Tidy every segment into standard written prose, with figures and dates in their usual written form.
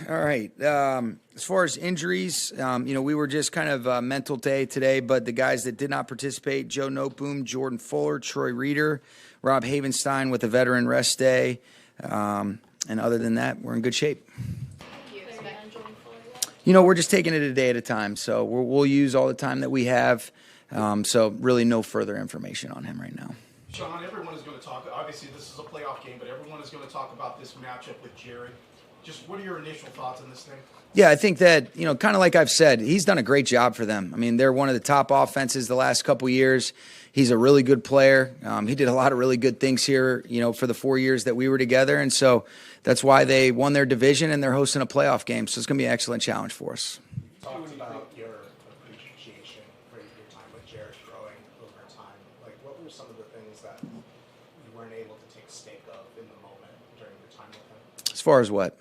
All right. As far as injuries, we were just kind of a mental day today, but the guys that did not participate, Joe Noteboom, Jordan Fuller, Troy Reeder, Rob Havenstein with a veteran rest day. And other than that, we're in good shape. We're just taking it a day at a time, so we'll use all the time that we have. So really no further information on him right now. Sean, everyone is going to talk, obviously this is a playoff game, but everyone is going to talk about this matchup with Jared. Just what are your initial thoughts on this thing? Yeah, I think that, kind of like I've said, he's done a great job for them. I mean, they're one of the top offenses the last couple years. He's a really good player. He did a lot of really good things here, for the 4 years that we were together. And so that's why they won their division and they're hosting a playoff game. So it's going to be an excellent challenge for us. Talked about your appreciation for your time with Jared growing over time. Like, what were some of the things that you weren't able to take stake of in the moment during your time with him? As far as what?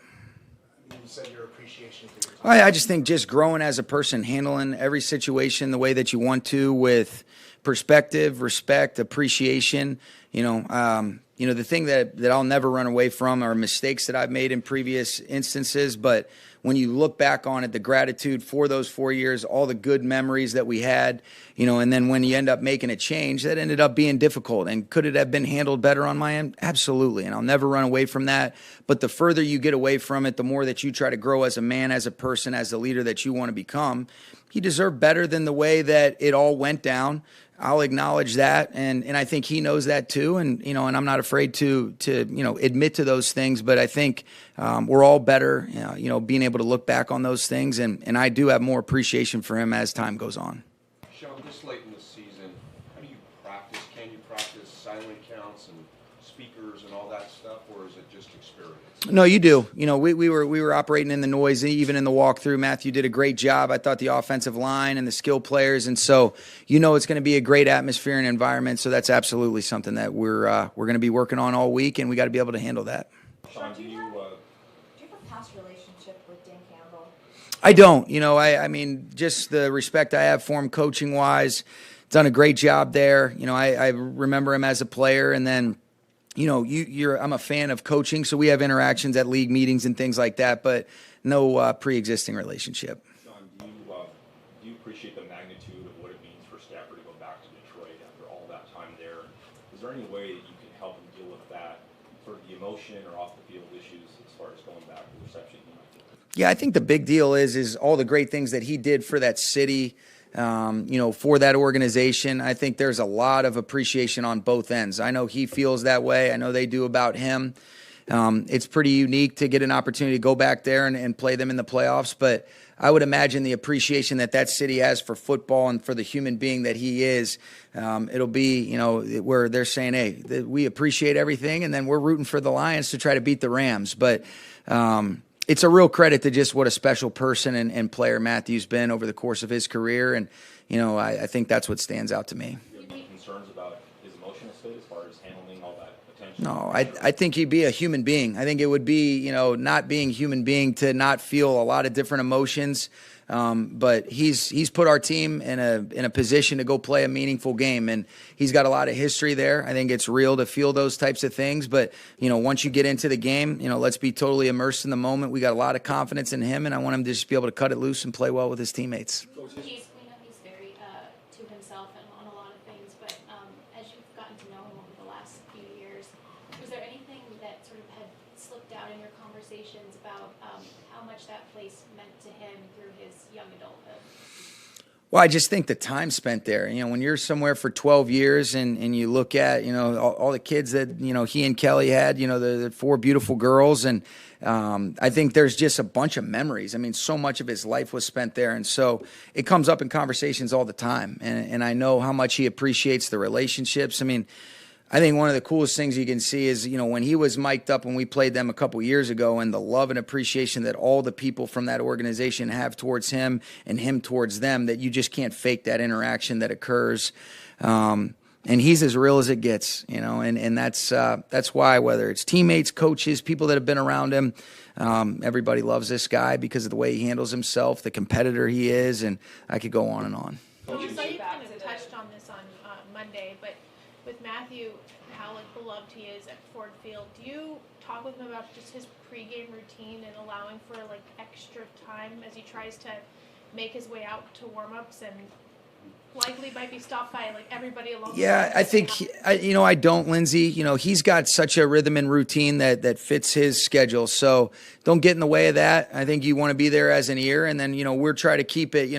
You said your appreciation for your time. I just think just growing as a person, handling every situation the way that you want to with perspective, respect, appreciation. The thing that I'll never run away from are mistakes that I've made in previous instances. But when you look back on it, the gratitude for those 4 years, all the good memories that we had, and then when you end up making a change, that ended up being difficult. And could it have been handled better on my end? Absolutely. And I'll never run away from that. But the further you get away from it, the more that you try to grow as a man, as a person, as the leader that you want to become. He deserved better than the way that it all went down. I'll acknowledge that, and I think he knows that too, and and I'm not afraid to admit to those things. But I think we're all better, being able to look back on those things, and I do have more appreciation for him as time goes on. Sean, this late in the season, how do you practice? Can you practice silent counts and speakers and all that stuff, or is it just experience? No, you do. We were operating in the noise, even in the walkthrough. Matthew did a great job. I thought the offensive line and the skill players, and so it's going to be a great atmosphere and environment. So that's absolutely something that we're going to be working on all week, and we got to be able to handle that. Sean, do you have a past relationship with Dan Campbell? I don't. I mean, just the respect I have for him coaching wise, done a great job there. I remember him as a player, and then. I'm a fan of coaching, so we have interactions at league meetings and things like that, but no pre-existing relationship. Sean, do you appreciate the magnitude of what it means for Stafford to go back to Detroit after all that time there? Is there any way that you can help him deal with that, sort of the emotion or off-the-field issues as far as going back to the reception he might get? Yeah, I think the big deal is all the great things that he did for that city. For that organization. I think there's a lot of appreciation on both ends. I know he feels that way. I know they do about him. It's pretty unique to get an opportunity to go back there and play them in the playoffs, but I would imagine the appreciation that city has for football and for the human being that he is, it'll be, where they're saying, hey, we appreciate everything, and then we're rooting for the Lions to try to beat the Rams. But it's a real credit to just what a special person and player Matthew's been over the course of his career. And, I think that's what stands out to me. Do you have any concerns about his emotional state as far as handling all that attention? No, I think he'd be a human being. I think it would be, not being a human being to not feel a lot of different emotions. But he's put our team in a position to go play a meaningful game, and he's got a lot of history there. I think it's real to feel those types of things. But once you get into the game, let's be totally immersed in the moment. We got a lot of confidence in him, and I want him to just be able to cut it loose and play well with his teammates. We know he's very to himself and on a lot of things. But as you've gotten to know him over the last few years, was there anything that sort of had slipped out in your conversations about how much that place meant to him through his young adulthood? Well, I just think the time spent there, when you're somewhere for 12 years and you look at, all the kids that, he and Kelly had, the 4 beautiful girls. And I think there's just a bunch of memories. I mean, so much of his life was spent there. And so it comes up in conversations all the time. And I know how much he appreciates the relationships. I mean, I think one of the coolest things you can see is, when he was mic'd up when we played them a couple years ago, and the love and appreciation that all the people from that organization have towards him and him towards them, that you just can't fake that interaction that occurs. And he's as real as it gets, and that's why, whether it's teammates, coaches, people that have been around him, everybody loves this guy because of the way he handles himself, the competitor he is, and I could go on and on. You kind of touched on this on Monday, but with Matthew, how beloved he is at Ford Field, do you talk with him about just his pregame routine and allowing for like extra time as he tries to make his way out to warm-ups and likely might be stopped by like everybody along the Yeah, way? I think, I don't, Lindsay. He's got such a rhythm and routine that fits his schedule. So don't get in the way of that. I think you want to be there as an ear. And then, we're trying to keep it,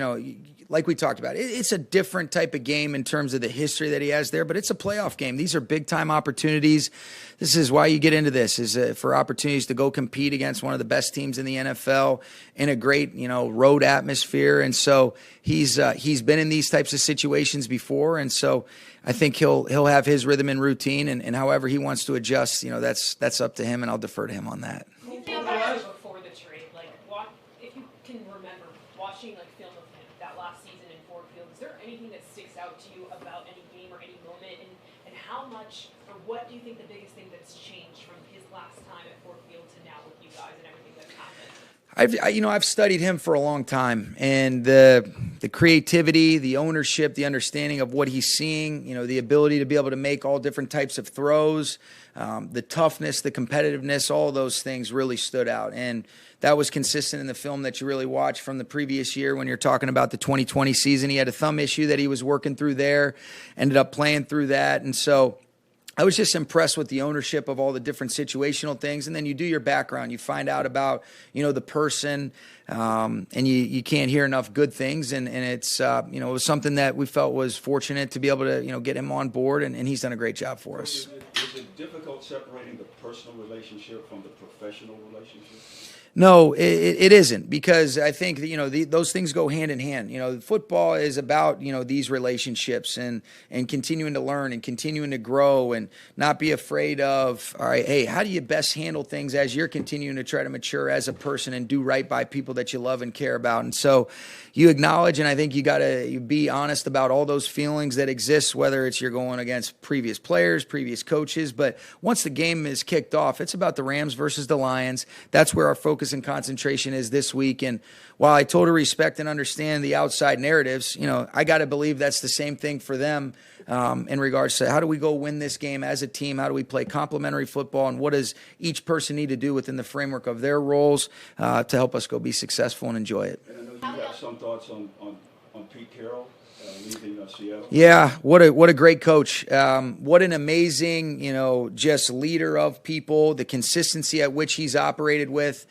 like we talked about, it's a different type of game in terms of the history that he has there, but it's a playoff game. These are big time opportunities. This is why you get into this, is for opportunities to go compete against one of the best teams in the NFL in a great, road atmosphere. And so he's been in these types of situations before. And so I think he'll have his rhythm and routine, and however he wants to adjust, that's up to him, and I'll defer to him on that. Before the trade, if you can remember watching film of him that last season in Ford Field, is there anything that sticks out to you about any game or any moment, and how much or what do you think the biggest thing that's changed from his last time at Ford Field to now with you guys and everything that's happened? I've studied him for a long time, and the creativity, the ownership, the understanding of what he's seeing, the ability to be able to make all different types of throws, the toughness, the competitiveness, all those things really stood out. And that was consistent in the film that you really watched from the previous year when you're talking about the 2020 season. He had a thumb issue that he was working through there, ended up playing through that. And so I was just impressed with the ownership of all the different situational things. And then you do your background. You find out about, the person, and you can't hear enough good things. And it's, it was something that we felt was fortunate to be able to, get him on board. And he's done a great job for us. Is it difficult separating the personal relationship from the professional relationship? No, it isn't, because I think that, those things go hand in hand. Football is about, these relationships and continuing to learn and continuing to grow and not be afraid of, all right, hey, how do you best handle things as you're continuing to try to mature as a person and do right by people that you love and care about. And so you acknowledge, and I think you got to be honest about all those feelings that exist, whether it's you're going against previous players, previous coaches. But once the game is kicked off, it's about the Rams versus the Lions. That's where our focus and concentration is this week. And while I totally respect and understand the outside narratives, I got to believe that's the same thing for them in regards to how do we go win this game as a team? How do we play complementary football? And what does each person need to do within the framework of their roles to help us go be successful and enjoy it? And I know you have some thoughts on Pete Carroll leaving Seattle. Yeah, what a great coach. What an amazing, just leader of people, the consistency at which he's operated with.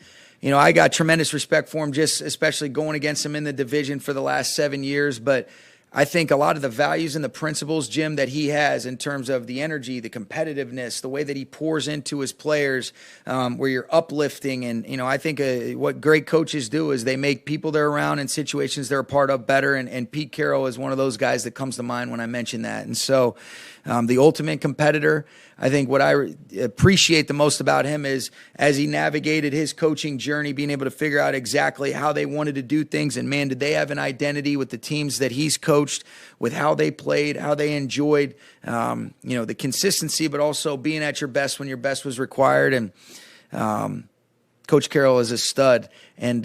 I got tremendous respect for him, just especially going against him in the division for the last 7 years. But I think a lot of the values and the principles, Jim, that he has in terms of the energy, the competitiveness, the way that he pours into his players, where you're uplifting. And, I think what great coaches do is they make people they're around in situations they're a part of better. And Pete Carroll is one of those guys that comes to mind when I mention that. And so the ultimate competitor, I think what I appreciate the most about him is as he navigated his coaching journey, being able to figure out exactly how they wanted to do things. And, man, did they have an identity with the teams that he's coached, with how they played, how they enjoyed, the consistency, but also being at your best when your best was required. And Coach Carroll is a stud. And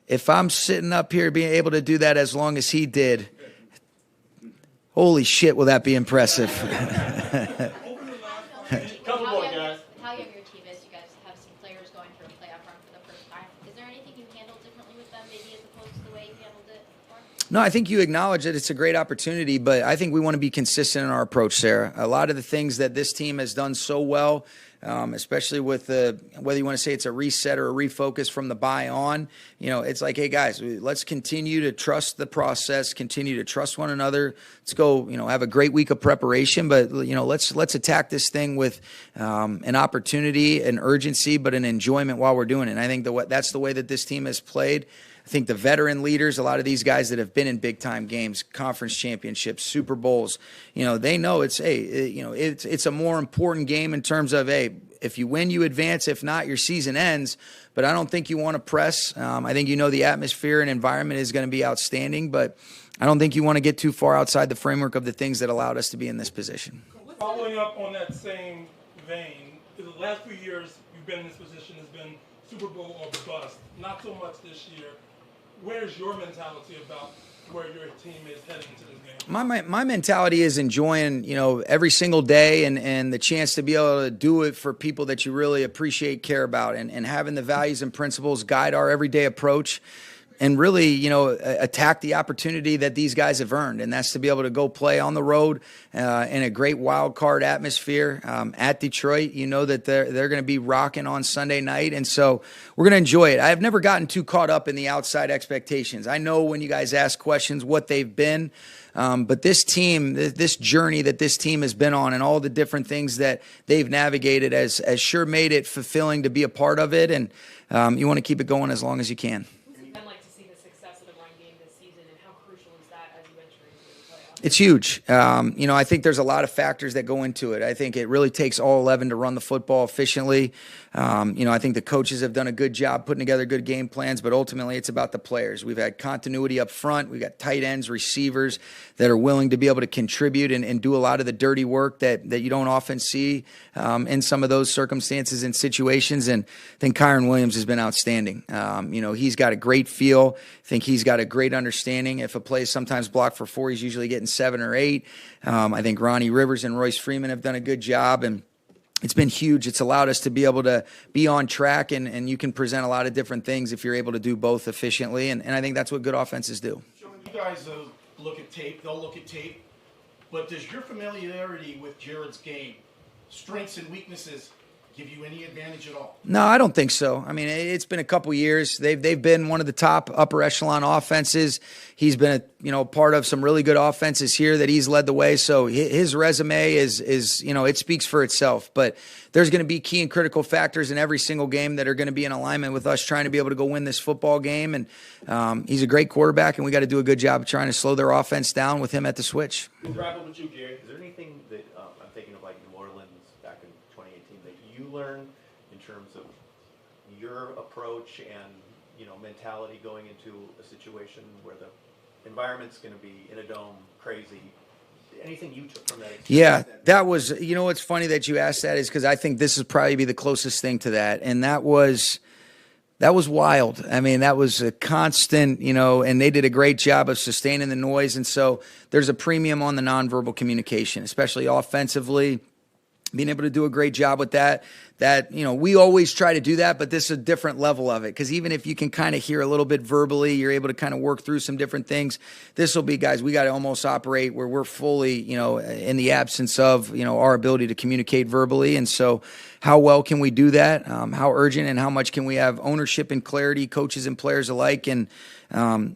if I'm sitting up here being able to do that as long as he did, holy shit, will that be impressive. Couple more, guys. How young your team is, you guys have some players going through a playoff run for the first time. Is there anything you handled differently with them, maybe as opposed to the way you handled it before? No, I think you acknowledge that it's a great opportunity, but I think we want to be consistent in our approach, Sarah. A lot of the things that this team has done so well, especially with whether you want to say it's a reset or a refocus from the bye on, it's like, hey guys, let's continue to trust the process, continue to trust one another. Let's go, have a great week of preparation, but let's attack this thing with an opportunity, an urgency, but an enjoyment while we're doing it. And I think that's the way that this team has played. I think the veteran leaders, a lot of these guys that have been in big time games, conference championships, Super Bowls, they know it's a more important game in terms of, hey, if you win, you advance. If not, your season ends. But I don't think you want to press. I think the atmosphere and environment is going to be outstanding, but I don't think you want to get too far outside the framework of the things that allowed us to be in this position. Following up on that same vein, the last few years you've been in this position has been Super Bowl or bust. Not so much this year. Where's your mentality about where your team is heading into this game? My mentality is enjoying, every single day and the chance to be able to do it for people that you really appreciate, care about, and having the values and principles guide our everyday approach and really, attack the opportunity that these guys have earned. And that's to be able to go play on the road in a great wild card atmosphere at Detroit. You know that they're going to be rocking on Sunday night. And so we're going to enjoy it. I've never gotten too caught up in the outside expectations. I know when you guys ask questions what they've been. But this team, this journey that this team has been on and all the different things that they've navigated has sure made it fulfilling to be a part of it. And you want to keep it going as long as you can. What's it been like to see the success of the run game this season, and how crucial is that as you enter into the playoffs? It's huge. I think there's a lot of factors that go into it. I think it really takes all 11 to run the football efficiently. I think the coaches have done a good job putting together good game plans, but ultimately it's about the players. We've had continuity up front. We've got tight ends, receivers that are willing to be able to contribute and do a lot of the dirty work that you don't often see in some of those circumstances and situations. And I think Kyron Williams has been outstanding. He's got a great feel. I think he's got a great understanding. If a play is sometimes blocked for 4, he's usually getting 7 or 8. I think Ronnie Rivers and Royce Freeman have done a good job, and it's been huge. It's allowed us to be able to be on track, and you can present a lot of different things if you're able to do both efficiently, and I think that's what good offenses do. Sean, you guys look at tape, they'll look at tape, but does your familiarity with Jared's game, strengths and weaknesses, give you any advantage at all? No, I don't think so. I mean, it's been a couple years. They've been one of the top upper echelon offenses. He's been a part of some really good offenses here that he's led the way. So his resume is it speaks for itself. But there's going to be key and critical factors in every single game that are going to be in alignment with us trying to be able to go win this football game. And he's a great quarterback, and we got to do a good job of trying to slow their offense down with him at the switch. We'll wrap up with you, Gary. Is there anything that I'm thinking of, like New Orleans back in 2018, that you learned in terms of your approach and mentality going into a situation where the environment's going to be in a dome, crazy? Anything you took from that experience? Yeah, that was, what's funny that you asked that is because I think this is probably be the closest thing to that. And that was wild. I mean, that was a constant, and they did a great job of sustaining the noise. And so there's a premium on the nonverbal communication, especially offensively, being able to do a great job with that. We always try to do that, but this is a different level of it. Because even if you can kind of hear a little bit verbally, you're able to kind of work through some different things. This will be, guys, we got to almost operate where we're fully, in the absence of, our ability to communicate verbally. And so how well can we do that? How urgent and how much can we have ownership and clarity, coaches and players alike? And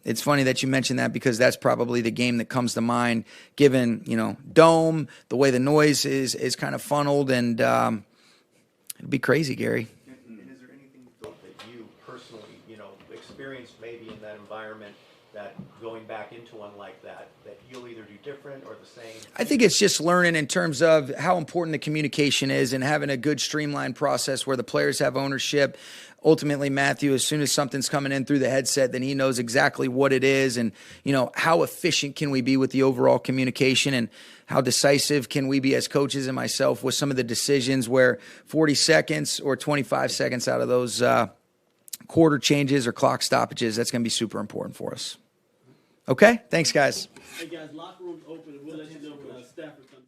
it's funny that you mentioned that because that's probably the game that comes to mind, given, dome, the way the noise is kind of funneled, and it'd be crazy, Gary. And is there anything that you personally, experienced maybe in that environment that going back into one like that you'll either do different or the same? I think it's just learning in terms of how important the communication is and having a good streamlined process where the players have ownership. Ultimately, Matthew, as soon as something's coming in through the headset, then he knows exactly what it is and, how efficient can we be with the overall communication and how decisive can we be as coaches and myself with some of the decisions where 40 seconds or 25 seconds out of those quarter changes or clock stoppages, that's going to be super important for us. Okay? Thanks, guys. Hey, guys, locker room's open, and we'll let you know when Stafford comes.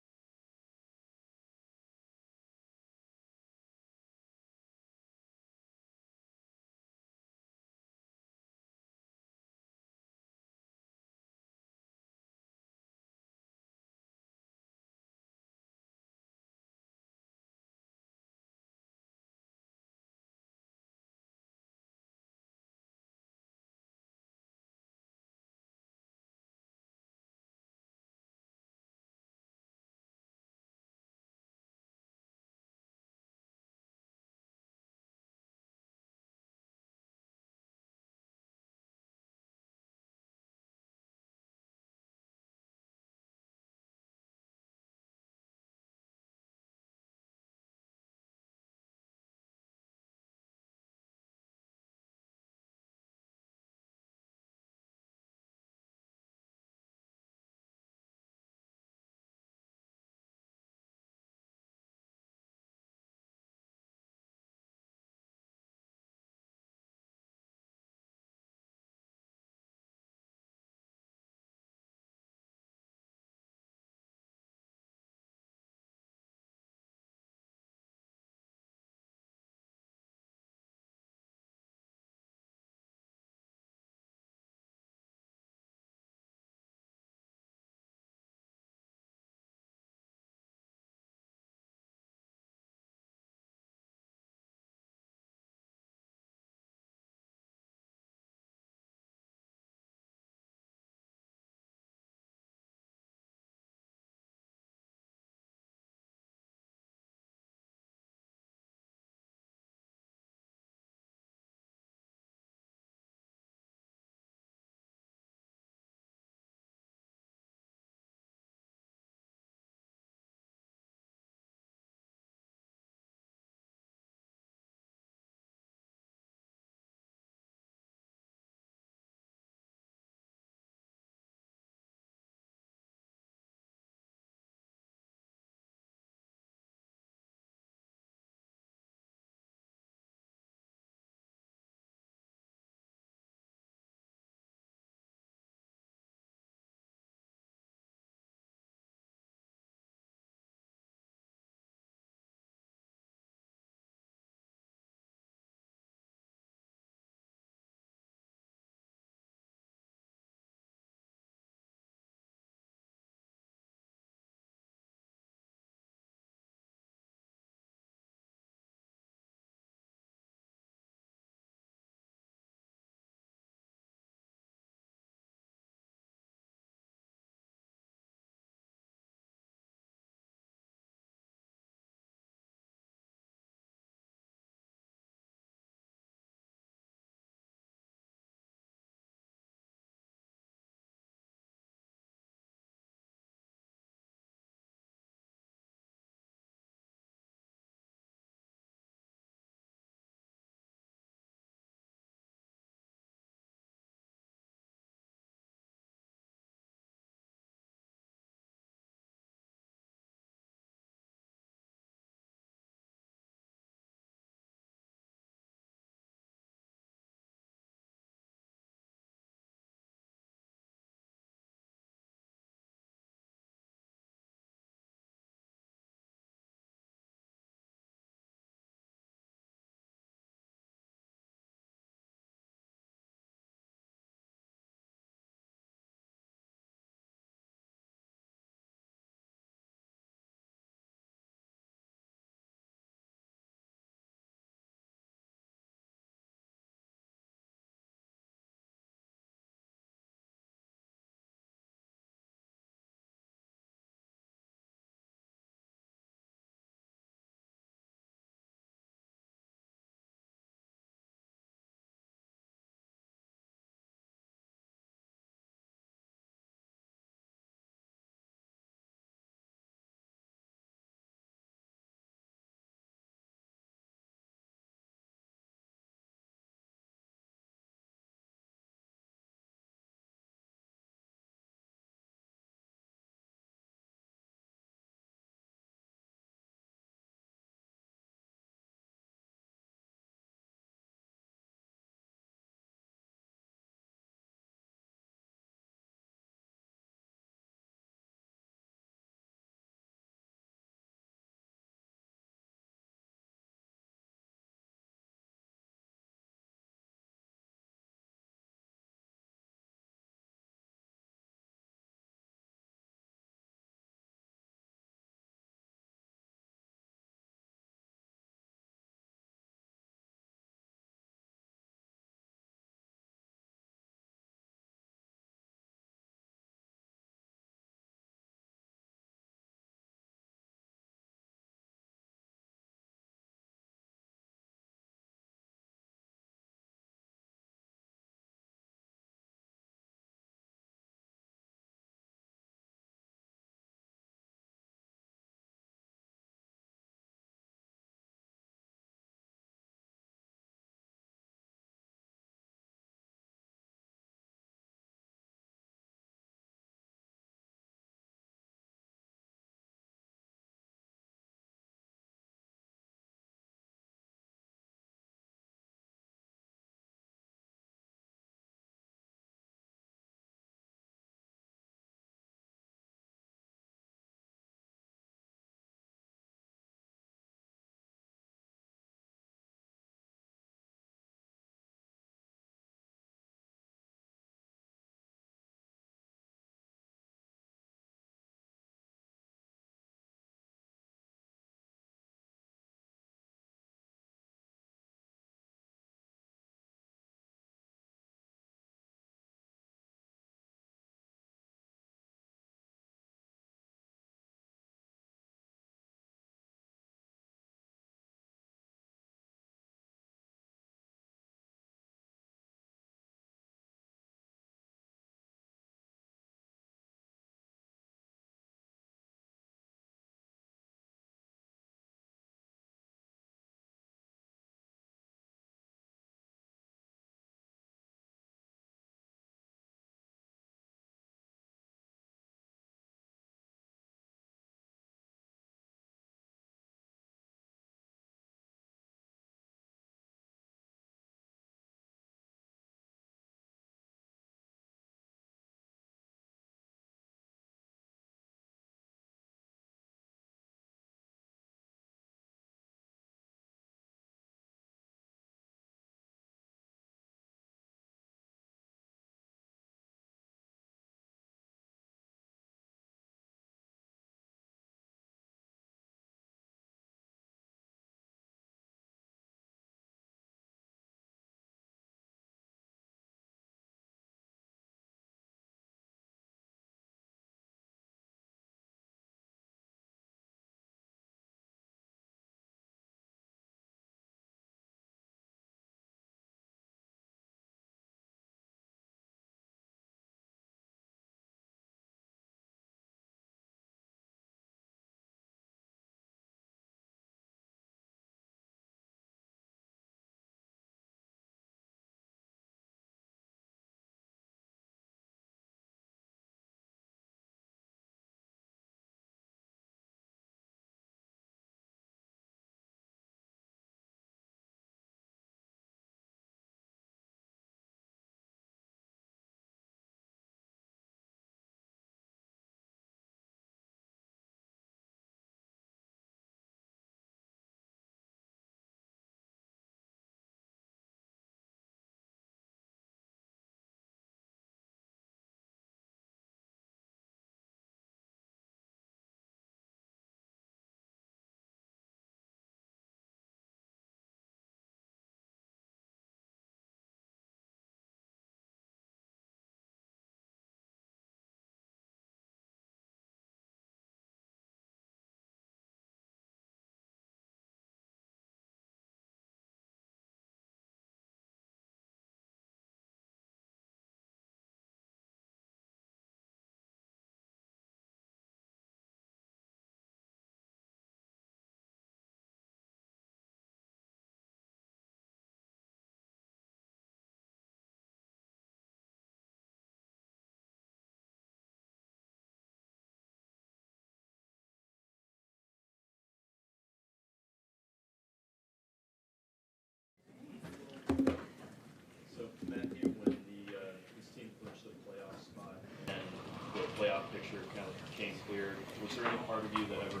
came clear. Was there any part of you that ever,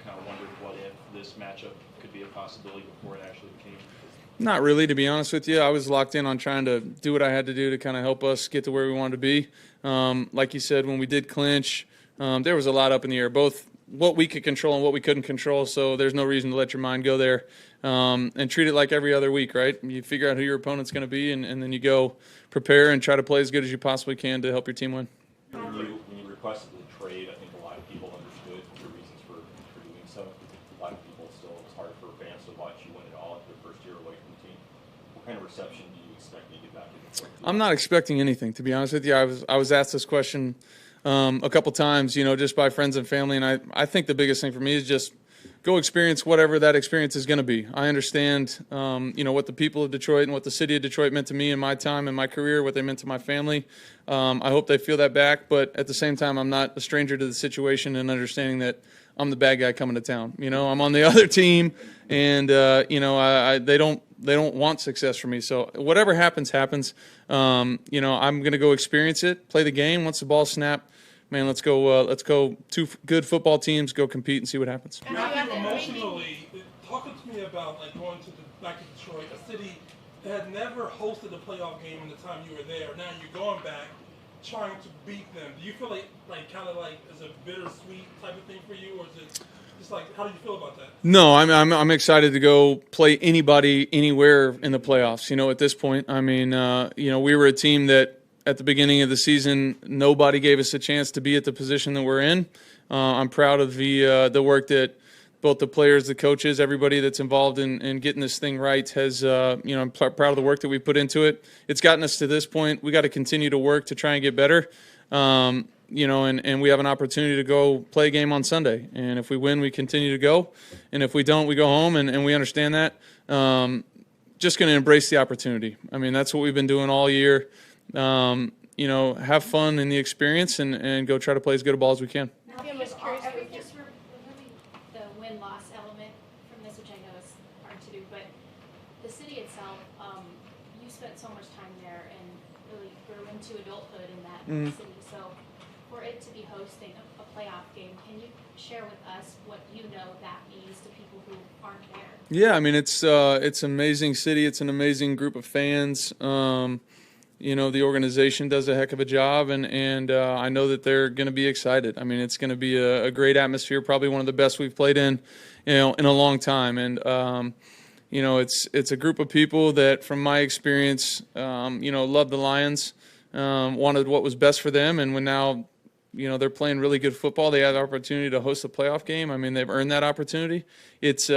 kind of wondered what if this matchup could be a possibility before it actually became? Not really, to be honest with you. I was locked in on trying to do what I had to do to kind of help us get to where we wanted to be. Like you said, when we did clinch, there was a lot up in the air, both what we could control and what we couldn't control, so there's no reason to let your mind go there. And treat it like every other week, right? You figure out who your opponent's going to be, and then you go prepare and try to play as good as you possibly can to help your team win. When you requested the trade, I think a lot of people understood your reasons for doing so. A lot of people still, it was hard for fans to watch you win it all after the first year away from the team. What kind of reception do you expect to get back in the fourth? I'm not expecting anything, to be honest with you. I was asked this question a couple times, just by friends and family, and I think the biggest thing for me is just go experience whatever that experience is going to be. I understand, what the people of Detroit and what the city of Detroit meant to me in my time and my career, what they meant to my family. I hope they feel that back, but at the same time, I'm not a stranger to the situation and understanding that I'm the bad guy coming to town. I'm on the other team, and they don't want success for me. So whatever happens, happens. I'm going to go experience it, play the game. Once the ball's snapped, man, let's go. Two good football teams, go compete and see what happens. Matthew, emotionally, talking to me about going back to Detroit, a city that had never hosted a playoff game in the time you were there. Now you're going back, trying to beat them. Do you feel like is a bittersweet type of thing for you, or is it just how do you feel about that? No, I'm excited to go play anybody anywhere in the playoffs. At this point, we were a team that, at the beginning of the season, nobody gave us a chance to be at the position that we're in. I'm proud of the work that both the players, the coaches, everybody that's involved in getting this thing right has. I'm proud of the work that we put into it. It's gotten us to this point. We got to continue to work to try and get better. And we have an opportunity to go play a game on Sunday. And if we win, we continue to go. And if we don't, we go home. And we understand that. Just going to embrace the opportunity. That's what we've been doing all year. Have fun in the experience and go try to play as good a ball as we can. I'm just curious, just removing the win-loss element from this, which I know is hard to do, but the city itself, you spent so much time there and really grew into adulthood in that city. So for it to be hosting a playoff game, can you share with us what that means to people who aren't there? Yeah, it's an amazing city. It's an amazing group of fans. The organization does a heck of a job, and I know that they're going to be excited. It's going to be a great atmosphere, probably one of the best we've played in a long time. And it's a group of people that, from my experience, love the Lions, wanted what was best for them, and when now they're playing really good football, they have the opportunity to host a playoff game. They've earned that opportunity. It's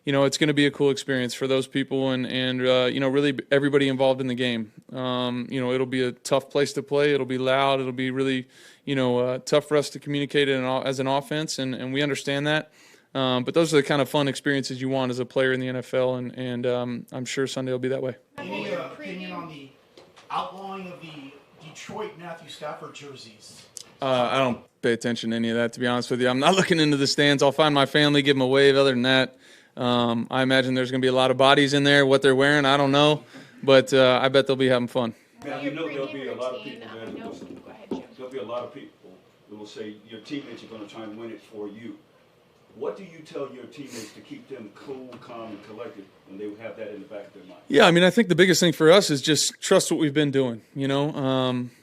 it's going to be a cool experience for those people and really everybody involved in the game. It'll be a tough place to play. It'll be loud. It'll be really, tough for us to communicate as an offense, and we understand that. But those are the kind of fun experiences you want as a player in the NFL, and I'm sure Sunday will be that way. Any opinion on the outlawing of the Detroit Matthew Stafford jerseys? I don't pay attention to any of that, to be honest with you. I'm not looking into the stands. I'll find my family, give them a wave. Other than that, I imagine there's going to be a lot of bodies in there. What they're wearing, I don't know, but I bet they'll be having fun. Now, there'll be a lot of people there. There'll be a lot of people who will say your teammates are going to try and win it for you. What do you tell your teammates to keep them cool, calm, and collected when they have that in the back of their mind? Yeah, I think the biggest thing for us is just trust what we've been doing.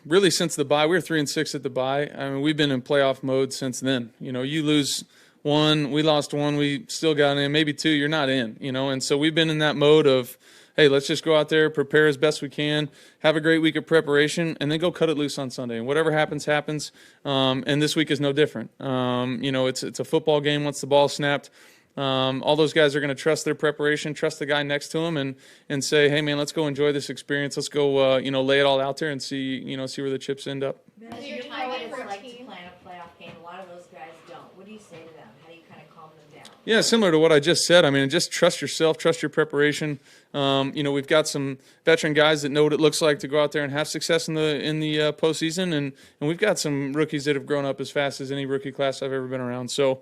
Really since the bye, we were 3-6 at the bye. We've been in playoff mode since then. You lose one, we lost one, we still got in, maybe two, you're not in. And so we've been in that mode of, hey, let's just go out there, prepare as best we can, have a great week of preparation, and then go cut it loose on Sunday. And whatever happens, happens. And this week is no different. It's a football game once the ball snapped. All those guys are going to trust their preparation, trust the guy next to them, and say, hey, man, let's go enjoy this experience. Let's go, lay it all out there and see where the chips end up. You know what it's like to plan a playoff game. A lot of those guys don't. What do you say to them? How do you kind of calm them down? Yeah, similar to what I just said. Just trust yourself, trust your preparation. We've got some veteran guys that know what it looks like to go out there and have success in the postseason, and we've got some rookies that have grown up as fast as any rookie class I've ever been around. So,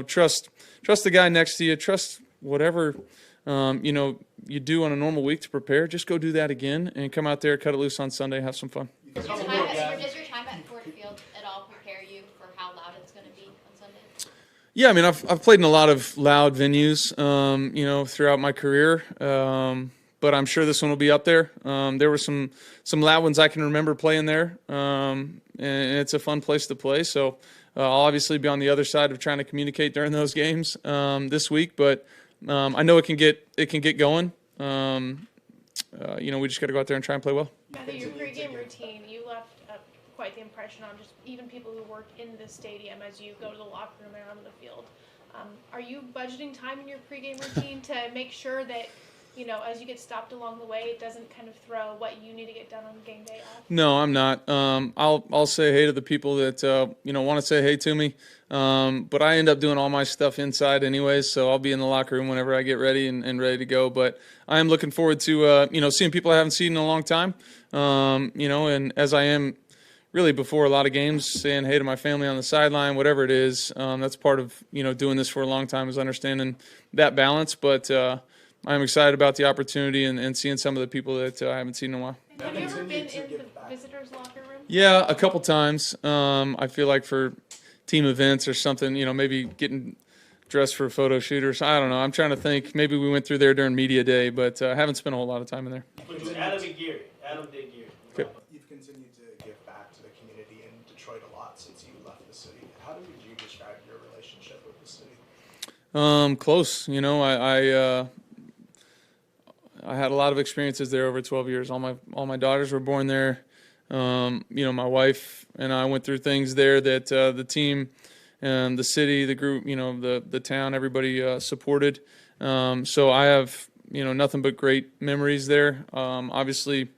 trust the guy next to you. Trust whatever you do on a normal week to prepare. Just go do that again and come out there, cut it loose on Sunday, have some fun. Does your time at Ford Field at all Yeah, I mean, I've played in a lot of loud venues, throughout my career. But I'm sure this one will be up there. There were some loud ones I can remember playing there, and it's a fun place to play. So I'll obviously be on the other side of trying to communicate during those games this week. But I know it can get going. We just got to go out there and try and play well. Matthew, your pregame routine, you left quite the impression on just even people who work in the stadium as you go to the locker room and onto the field. Are you budgeting time in your pregame routine to make sure that, as you get stopped along the way, it doesn't kind of throw what you need to get done on game day off? No, I'm not. I'll say hey to the people that want to say hey to me. But I end up doing all my stuff inside anyways, so I'll be in the locker room whenever I get ready and ready to go. But I am looking forward to seeing people I haven't seen in a long time. And as I am really before a lot of games, saying hey to my family on the sideline, whatever it is. That's part of doing this for a long time, is understanding that balance. But I'm excited about the opportunity and seeing some of the people that I haven't seen in a while. Have you ever been in the visitors' locker room? Yeah, a couple times. I feel like for team events or something, maybe getting dressed for a photo shoot or something. I don't know. I'm trying to think. Maybe we went through there during media day, but I haven't spent a whole lot of time in there. Adam and Gary. Adam did Gary. Okay. You've continued to give back to the community in Detroit a lot since you left the city. How would you describe your relationship with the city? Close. I had a lot of experiences there over 12 years. All my daughters were born there. My wife and I went through things there that the team and the city, the group, the town, everybody supported. So I have nothing but great memories there. Obviously,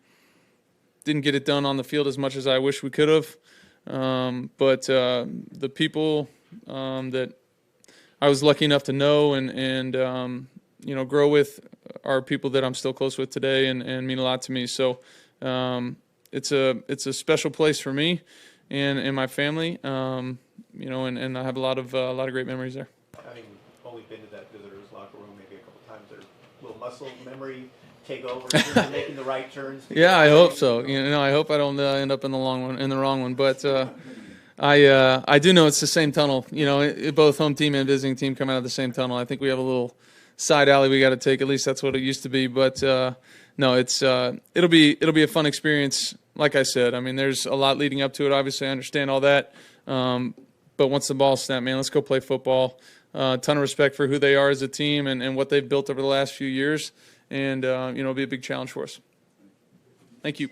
didn't get it done on the field as much as I wish we could have. But the people that I was lucky enough to know and grow with are people that I'm still close with today and mean a lot to me. So it's a special place for me and my family. And I have a lot of great memories there. Having only been to that visitors' locker room maybe a couple times, there will muscle memory take over in terms of making the right turns? Yeah, I hope so. I hope I don't end up in the wrong one. But I do know it's the same tunnel. Both home team and visiting team come out of the same tunnel. I think we have a little side alley we got to take. At least that's what it used to be. But no, it'll be a fun experience. Like I said, I mean, there's a lot leading up to it. Obviously, I understand all that. But once the ball's snapped, man, let's go play football. Ton of respect for who they are as a team and what they've built over the last few years. And, it'll be a big challenge for us. Thank you.